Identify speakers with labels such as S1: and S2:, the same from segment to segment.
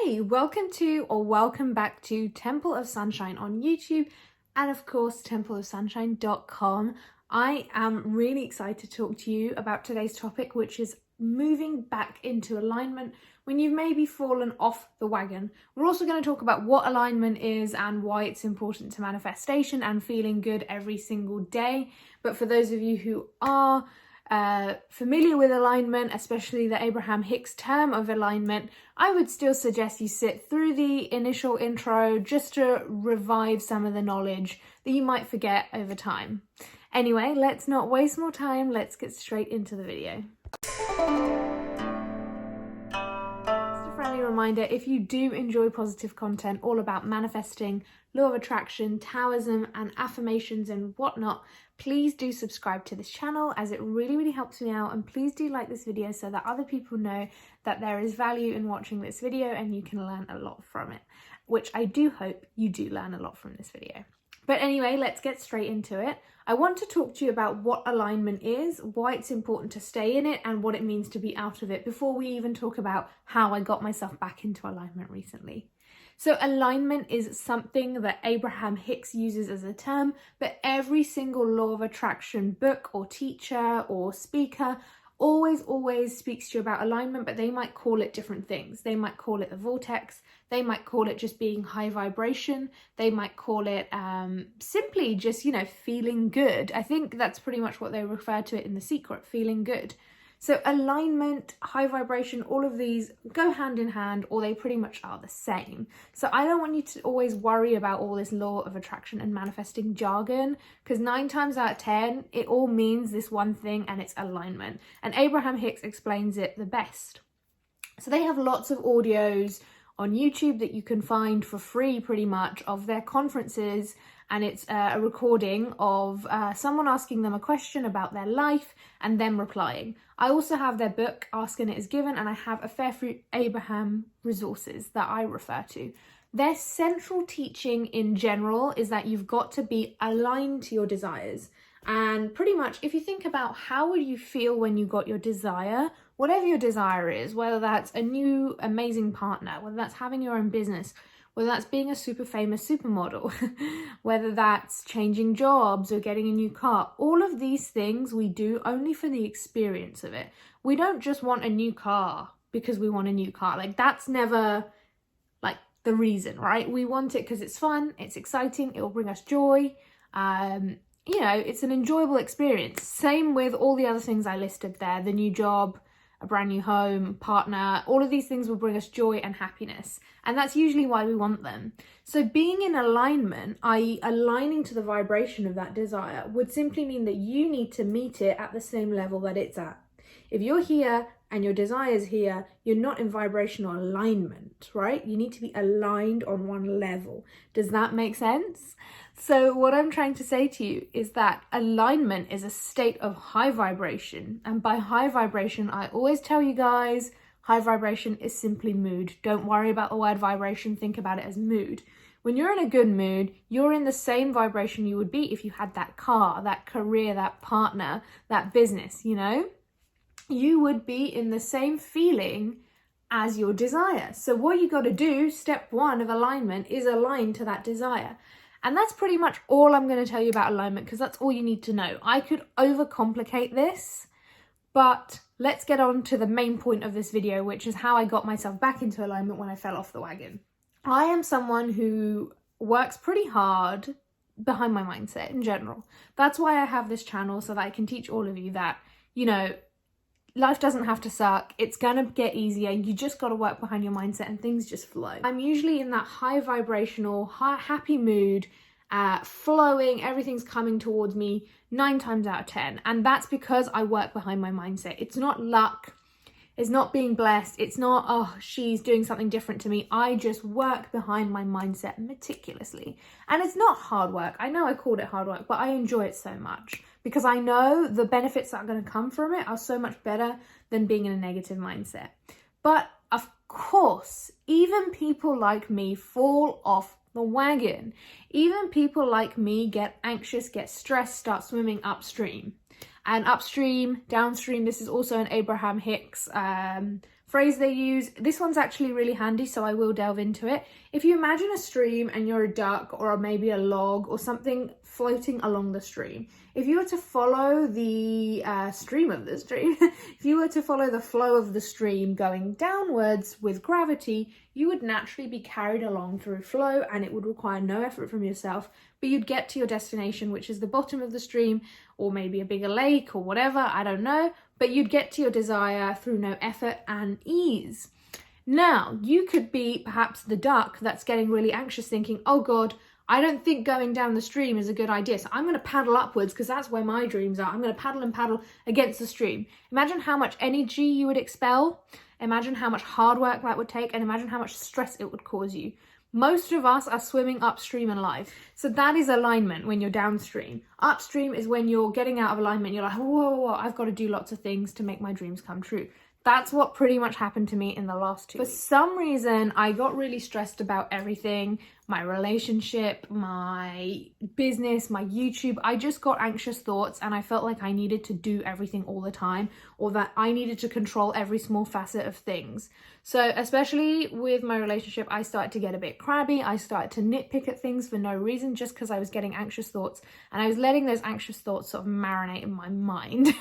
S1: Hey, welcome back to Temple of Sunshine on YouTube and of course templeofsunshine.com. I am really excited to talk to you about today's topic, which is moving back into alignment when you've maybe fallen off the wagon. We're also going to talk about what alignment is and why it's important to manifestation and feeling good every single day. But for those of you who are familiar with alignment, especially the Abraham Hicks term of alignment, I would still suggest you sit through the initial intro just to revive some of the knowledge that you might forget over time. Anyway, let's not waste more time, let's get straight into the video. Reminder, if you do enjoy positive content all about manifesting, law of attraction, Taoism and affirmations and whatnot, please do subscribe to this channel as it really helps me out, and please do like this video so that other people know that there is value in watching this video and you can learn a lot from it, which I do hope you do learn a lot from this video. But anyway, let's get straight into it. I want to talk to you about what alignment is, why it's important to stay in it, and what it means to be out of it before we even talk about how I got myself back into alignment recently. So alignment is something that Abraham Hicks uses as a term, but every single law of attraction book or teacher or speaker always speaks to you about alignment, but they might call it different things. They might call it the vortex, they might call it just being high vibration, they might call it simply just, feeling good. I think that's pretty much what they refer to it in The Secret, feeling good. So alignment, high vibration, all of these go hand in hand, or they pretty much are the same. So I don't want you to always worry about all this law of attraction and manifesting jargon, because 9 times out of 10, it all means this one thing, and it's alignment. And Abraham Hicks explains it the best. So they have lots of audios on YouTube that you can find for free pretty much of their conferences, and it's a recording of someone asking them a question about their life and them replying. I also have their book, Ask and It Is Given, and I have a fair few Abraham resources that I refer to. Their central teaching in general is that you've got to be aligned to your desires. And pretty much, if you think about how would you feel when you got your desire, whatever your desire is, whether that's a new amazing partner, whether that's having your own business, whether that's being a super famous supermodel, whether that's changing jobs or getting a new car, all of these things we do only for the experience of it. We don't just want a new car because we want a new car. Like, that's never the reason, right? We want it because it's fun, it's exciting, it will bring us joy. It's an enjoyable experience. Same with all the other things I listed there, the new job, a brand new home, partner, all of these things will bring us joy and happiness. And that's usually why we want them. So being in alignment, i.e. aligning to the vibration of that desire, would simply mean that you need to meet it at the same level that it's at. If you're here and your desire is here, you're not in vibrational alignment, right? You need to be aligned on one level. Does that make sense? So what I'm trying to say to you is that alignment is a state of high vibration. And by high vibration, I always tell you guys, high vibration is simply mood. Don't worry about the word vibration, think about it as mood. When you're in a good mood, you're in the same vibration you would be if you had that car, that career, that partner, that business, You would be in the same feeling as your desire. So what you got to do, step 1 of alignment, is align to that desire. And that's pretty much all I'm going to tell you about alignment, because that's all you need to know. I could overcomplicate this, but let's get on to the main point of this video, which is how I got myself back into alignment when I fell off the wagon. I am someone who works pretty hard behind my mindset in general. That's why I have this channel, so that I can teach all of you that, life doesn't have to suck. It's gonna get easier. You just gotta work behind your mindset and things just flow. I'm usually in that high vibrational, happy mood, flowing, everything's coming towards me 9 times out of 10. And that's because I work behind my mindset. It's not luck. It's not being blessed. It's not, oh, she's doing something different to me. I just work behind my mindset meticulously. And it's not hard work. I know I called it hard work, but I enjoy it so much because I know the benefits that are going to come from it are so much better than being in a negative mindset. But of course, even people like me fall off the wagon. Even people like me get anxious, get stressed, start swimming upstream. And upstream, downstream, this is also an Abraham Hicks phrase they use. This one's actually really handy, so I will delve into it. If you imagine a stream and you're a duck or maybe a log or something floating along the stream, if you were to follow the stream of the stream, if you were to follow the flow of the stream going downwards with gravity, you would naturally be carried along through flow, and it would require no effort from yourself, but you'd get to your destination, which is the bottom of the stream, or maybe a bigger lake or whatever, I don't know, but you'd get to your desire through no effort and ease. Now, you could be perhaps the duck that's getting really anxious, thinking, oh God, I don't think going down the stream is a good idea, so I'm going to paddle upwards because that's where my dreams are. I'm going to paddle and paddle against the stream. Imagine how much energy you would expel, imagine how much hard work that would take, and imagine how much stress it would cause you. Most of us are swimming upstream in life. So that is alignment when you're downstream. Upstream is when you're getting out of alignment. You're like, whoa, I've got to do lots of things to make my dreams come true. That's what pretty much happened to me in the last 2 weeks. For some reason, I got really stressed about everything. My relationship, my business, my YouTube. I just got anxious thoughts, and I felt like I needed to do everything all the time, or that I needed to control every small facet of things. So especially with my relationship, I started to get a bit crabby. I started to nitpick at things for no reason, just because I was getting anxious thoughts, and I was letting those anxious thoughts sort of marinate in my mind.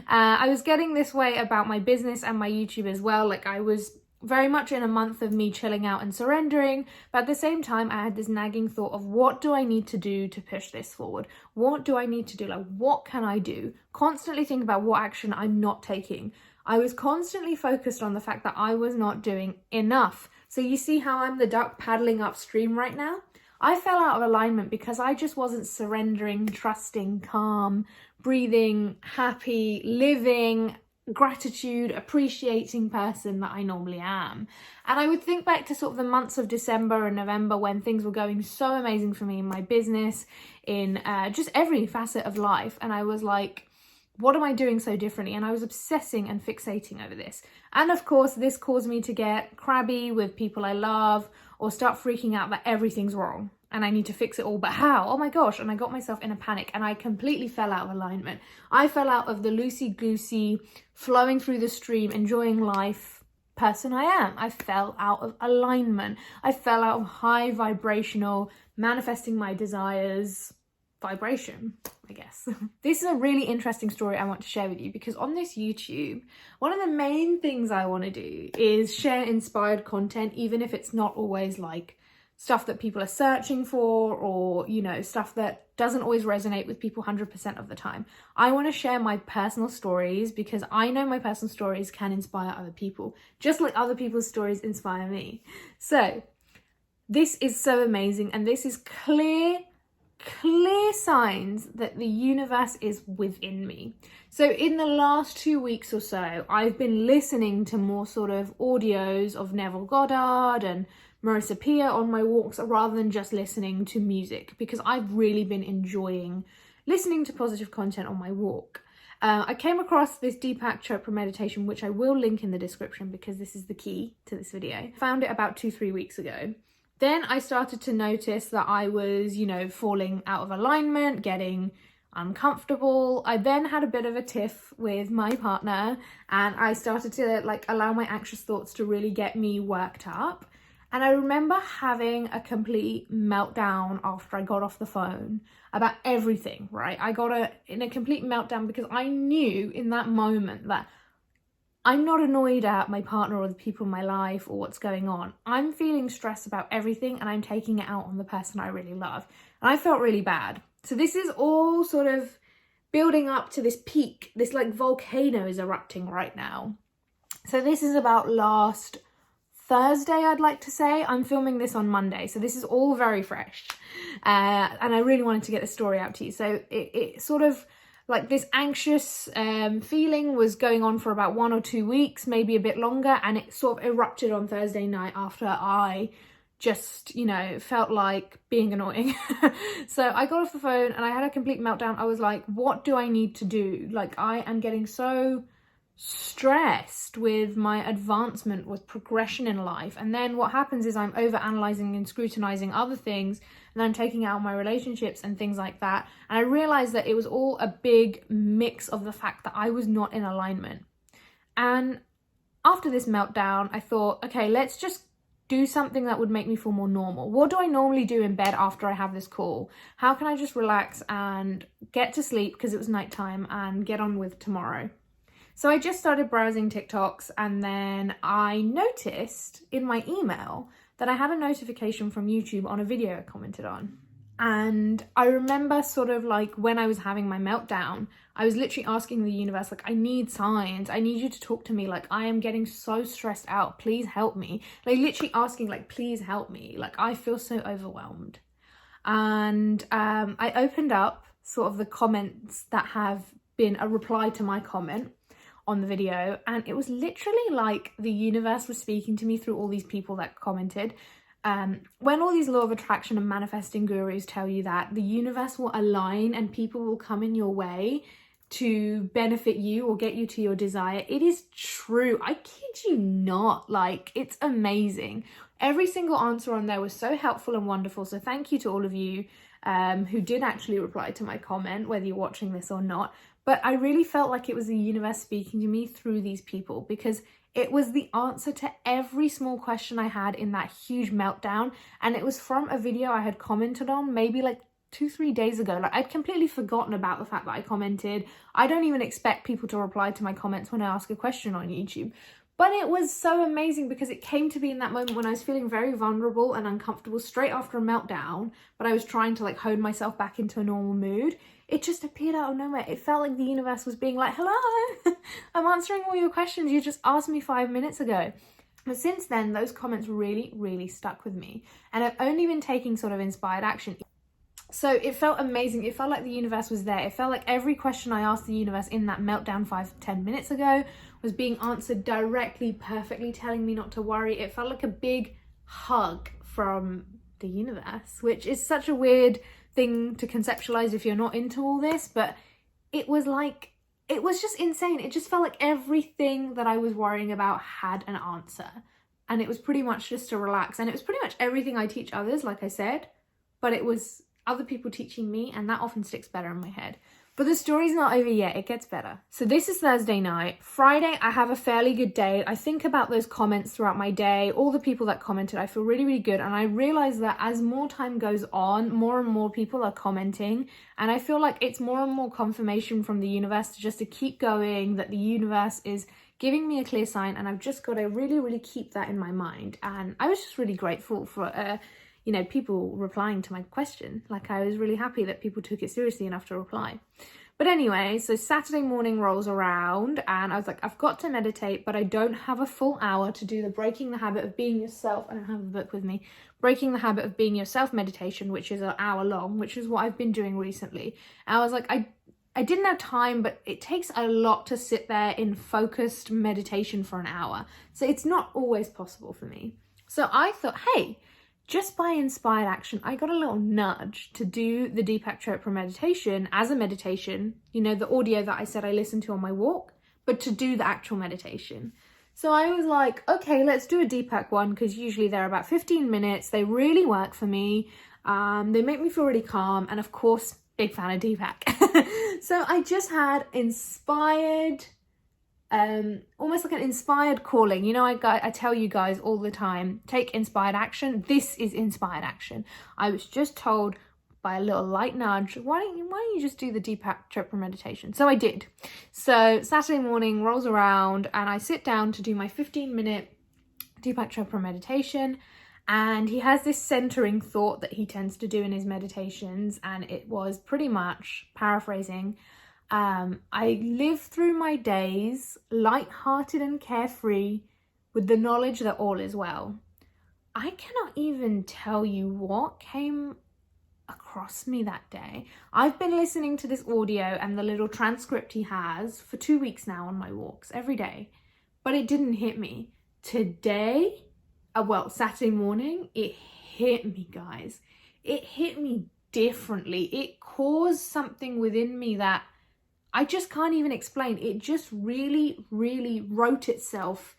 S1: I was getting this way about my business and my YouTube as well. Like, I was very much in a month of me chilling out and surrendering, but at the same time I had this nagging thought of, what do I need to do to push this forward? What do I need to do? Like, what can I do? Constantly think about what action I'm not taking. I was constantly focused on the fact that I was not doing enough. So you see how I'm the duck paddling upstream right now? I fell out of alignment because I just wasn't surrendering, trusting, calm, breathing, happy, living, gratitude, appreciating person that I normally am. And I would think back to sort of the months of December and November when things were going so amazing for me in my business, in just every facet of life, and I was like, what am I doing so differently? And I was obsessing and fixating over this. And of course, this caused me to get crabby with people I love, or start freaking out that everything's wrong and I need to fix it all. But how? Oh my gosh. And I got myself in a panic, and I completely fell out of alignment. I fell out of the loosey-goosey, flowing through the stream, enjoying life person I am. I fell out of alignment. I fell out of high vibrational, manifesting my desires vibration, I guess. This is a really interesting story I want to share with you, because on this YouTube, one of the main things I want to do is share inspired content, even if it's not always like stuff that people are searching for, or, you know, stuff that doesn't always resonate with people 100% of the time. I want to share my personal stories, because I know my personal stories can inspire other people, just like other people's stories inspire me. So this is so amazing, and this is clear signs that the universe is within me. So in the last 2 weeks or so, I've been listening to more sort of audios of Neville Goddard and Marissa Peer on my walks, rather than just listening to music, because I've really been enjoying listening to positive content on my walk. I came across this Deepak Chopra meditation, which I will link in the description because this is the key to this video. Found it about 2-3 weeks ago. Then I started to notice that I was, you know, falling out of alignment, getting uncomfortable. I then had a bit of a tiff with my partner, and I started to like allow my anxious thoughts to really get me worked up. And I remember having a complete meltdown after I got off the phone about everything, right? I got in a complete meltdown because I knew in that moment that I'm not annoyed at my partner or the people in my life or what's going on. I'm feeling stressed about everything, and I'm taking it out on the person I really love. And I felt really bad. So this is all sort of building up to this peak. This like volcano is erupting right now. So this is about last Thursday, I'd like to say. I'm filming this on Monday, so this is all very fresh. And I really wanted to get the story out to you. So it sort of, like, this anxious feeling was going on for about 1 or 2 weeks, maybe a bit longer, and it sort of erupted on Thursday night after I just, you know, felt like being annoying. So I got off the phone and I had a complete meltdown. I was like, what do I need to do? Like, I am getting so stressed with my advancement, with progression in life, and then what happens is I'm over analyzing and scrutinizing other things, and I'm taking out my relationships and things like that. And I realized that it was all a big mix of the fact that I was not in alignment. And after this meltdown, I thought, okay, let's just do something that would make me feel more normal. What do I normally do in bed after I have this call? How can I just relax and get to sleep, because it was nighttime, and get on with tomorrow? So I just started browsing TikToks, and then I noticed in my email that I had a notification from YouTube on a video I commented on. And I remember sort of like when I was having my meltdown, I was literally asking the universe, like, I need signs. I need you to talk to me. Like, I am getting so stressed out. Please help me. Like, literally asking, like, please help me. Like, I feel so overwhelmed. And I opened up sort of the comments that have been a reply to my comment on the video. And it was literally like the universe was speaking to me through all these people that commented. When all these law of attraction and manifesting gurus tell you that the universe will align and people will come in your way to benefit you or get you to your desire, it is true. I kid you not. Like, it's amazing. Every single answer on there was so helpful and wonderful. So thank you to all of you who did actually reply to my comment, whether you're watching this or not. But I really felt like it was the universe speaking to me through these people, because it was the answer to every small question I had in that huge meltdown. And it was from a video I had commented on maybe like 2-3 days ago. Like, I'd completely forgotten about the fact that I commented. I don't even expect people to reply to my comments when I ask a question on YouTube. But it was so amazing because it came to be in that moment when I was feeling very vulnerable and uncomfortable straight after a meltdown, but I was trying to like hone myself back into a normal mood. It just appeared out of nowhere. It felt like the universe was being like, hello, I'm answering all your questions you just asked me 5 minutes ago. But since then, those comments really, really stuck with me. And I've only been taking sort of inspired action. So it felt amazing. It felt like the universe was there. It felt like every question I asked the universe in that meltdown 5-10 minutes ago was being answered directly, perfectly, telling me not to worry. It felt like a big hug from the universe, which is such a weird thing to conceptualize if you're not into all this, but it was just insane. It just felt like everything that I was worrying about had an answer, and it was pretty much just to relax. And it was pretty much everything I teach others, like I said, but it was other people teaching me, and that often sticks better in my head. But the story's not over yet. It gets better. So this is Thursday night. Friday, I have a fairly good day. I think about those comments throughout my day, all the people that commented. I feel really, really good. And I realize that as more time goes on, more and more people are commenting. And I feel like it's more and more confirmation from the universe to keep going, that the universe is giving me a clear sign. And I've just got to really, really keep that in my mind. And I was just really grateful for people replying to my question. Like, I was really happy that people took it seriously enough to reply. But anyway, so Saturday morning rolls around and I was like, I've got to meditate, but I don't have a full hour to do the Breaking the Habit of Being Yourself. I don't have the book with me. Breaking the Habit of Being Yourself meditation, which is an hour long, which is what I've been doing recently. And I was like, I didn't have time, but it takes a lot to sit there in focused meditation for an hour. So it's not always possible for me. So I thought, hey, just by inspired action, I got a little nudge to do the Deepak Chopra meditation as a meditation, the audio that I said I listened to on my walk, but to do the actual meditation. So I was like, okay, let's do a Deepak one, because usually they're about 15 minutes. They really work for me. They make me feel really calm. And of course, big fan of Deepak. So I just had inspired, almost like an inspired calling. I tell you guys all the time, take inspired action. This is inspired action. I was just told by a little light nudge, why don't you just do the Deepak Chopra meditation? So I did. So Saturday morning rolls around and I sit down to do my 15-minute Deepak Chopra meditation. And he has this centering thought that he tends to do in his meditations. And it was pretty much, paraphrasing, I live through my days light-hearted and carefree with the knowledge that all is well. I cannot even tell you what came across me that day. I've been listening to this audio and the little transcript he has for 2 weeks now on my walks every day, but it didn't hit me. Today, Saturday morning, it hit me, guys. It hit me differently. It caused something within me that I just can't even explain. It just really, really wrote itself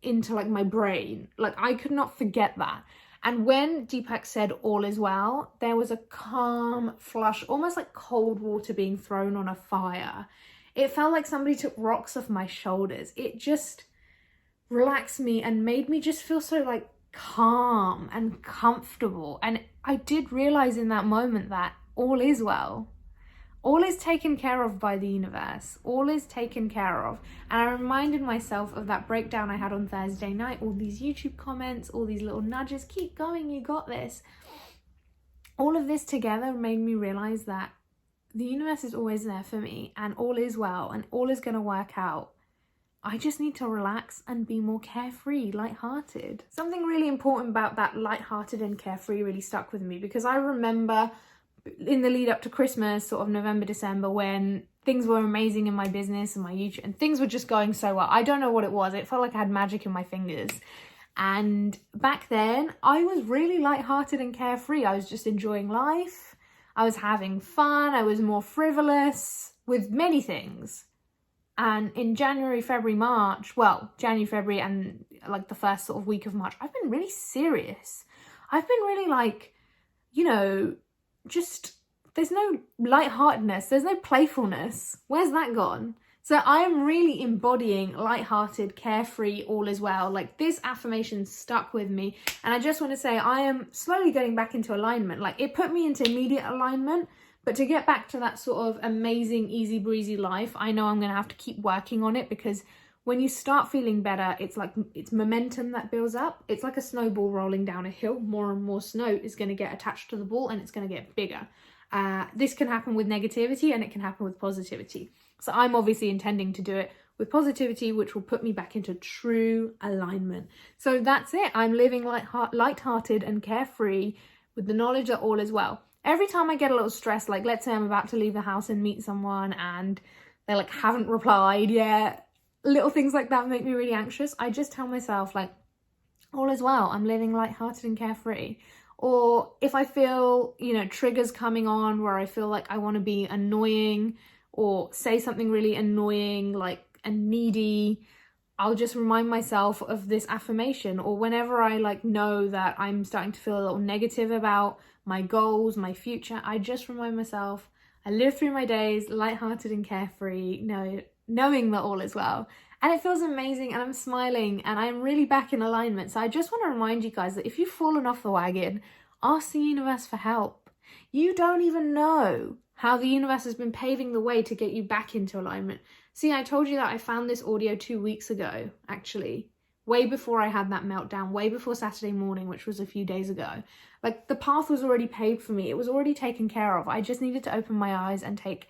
S1: into like my brain. Like, I could not forget that. And when Deepak said all is well, there was a calm flush, almost like cold water being thrown on a fire. It felt like somebody took rocks off my shoulders. It just relaxed me and made me just feel so like calm and comfortable. And I did realize in that moment that all is well. All is taken care of by the universe. All is taken care of. And I reminded myself of that breakdown I had on Thursday night, all these YouTube comments, all these little nudges, keep going, you got this. All of this together made me realize that the universe is always there for me and all is well and all is going to work out. I just need to relax and be more carefree, lighthearted. Something really important about that lighthearted and carefree really stuck with me, because I remember in the lead up to Christmas, sort of November, December, when things were amazing in my business and my YouTube, and things were just going so well. I don't know what it was. It felt like I had magic in my fingers. And back then, I was really lighthearted and carefree. I was just enjoying life. I was having fun. I was more frivolous with many things. And in January, February, March, January, February, and like the first sort of week of March, I've been really serious. I've been really like, just, there's no lightheartedness, there's no playfulness. Where's that gone? So I am really embodying lighthearted, carefree, all is well. Like, this affirmation stuck with me. And I just want to say I am slowly getting back into alignment. Like, it put me into immediate alignment, but to get back to that sort of amazing, easy breezy life, I know I'm going to have to keep working on it, because when you start feeling better, it's like, it's momentum that builds up. It's like a snowball rolling down a hill. More and more snow is going to get attached to the ball and it's going to get bigger. This can happen with negativity and it can happen with positivity. So I'm obviously intending to do it with positivity, which will put me back into true alignment. So that's it. I'm living lighthearted and carefree with the knowledge that all is well. Every time I get a little stressed, like let's say I'm about to leave the house and meet someone and they like haven't replied yet, little things like that make me really anxious. I just tell myself like, all is well. I'm living lighthearted and carefree. Or if I feel, triggers coming on where I feel like I want to be annoying or say something really annoying, like and needy, I'll just remind myself of this affirmation. Or whenever I like know that I'm starting to feel a little negative about my goals, my future, I just remind myself, I live through my days lighthearted and carefree, knowing that all is well. And it feels amazing and I'm smiling and I'm really back in alignment. So I just want to remind you guys that if you've fallen off the wagon, ask the universe for help. You don't even know how the universe has been paving the way to get you back into alignment. See, I told you that I found this audio 2 weeks ago, actually, way before I had that meltdown, way before Saturday morning, which was a few days ago. Like, the path was already paved for me. It was already taken care of. I just needed to open my eyes and take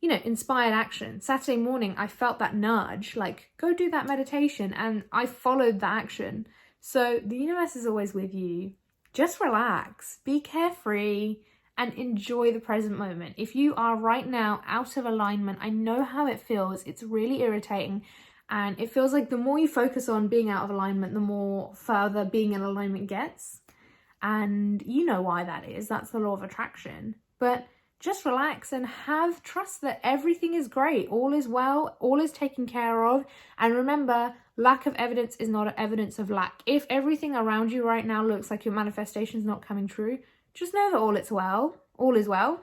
S1: inspired action. Saturday morning, I felt that nudge, like, go do that meditation, and I followed the action. So the universe is always with you. Just relax, be carefree, and enjoy the present moment. If you are right now out of alignment, I know how it feels. It's really irritating, and it feels like the more you focus on being out of alignment, the more further being in alignment gets. And you know why that is. That's the law of attraction. But just relax and have trust that everything is great. All is well. All is taken care of. And remember, lack of evidence is not evidence of lack. If everything around you right now looks like your manifestation is not coming true, just know that all is well. All is well.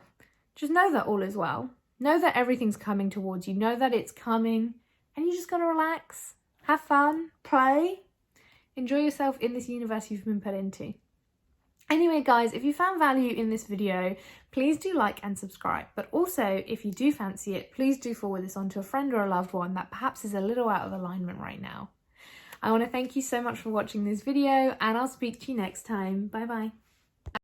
S1: Just know that all is well. Know that everything's coming towards you. Know that it's coming. And you just gotta relax, have fun, play, enjoy yourself in this universe you've been put into. Anyway, guys, if you found value in this video, please do like and subscribe. But also, if you do fancy it, please do forward this on to a friend or a loved one that perhaps is a little out of alignment right now. I want to thank you so much for watching this video, and I'll speak to you next time. Bye bye.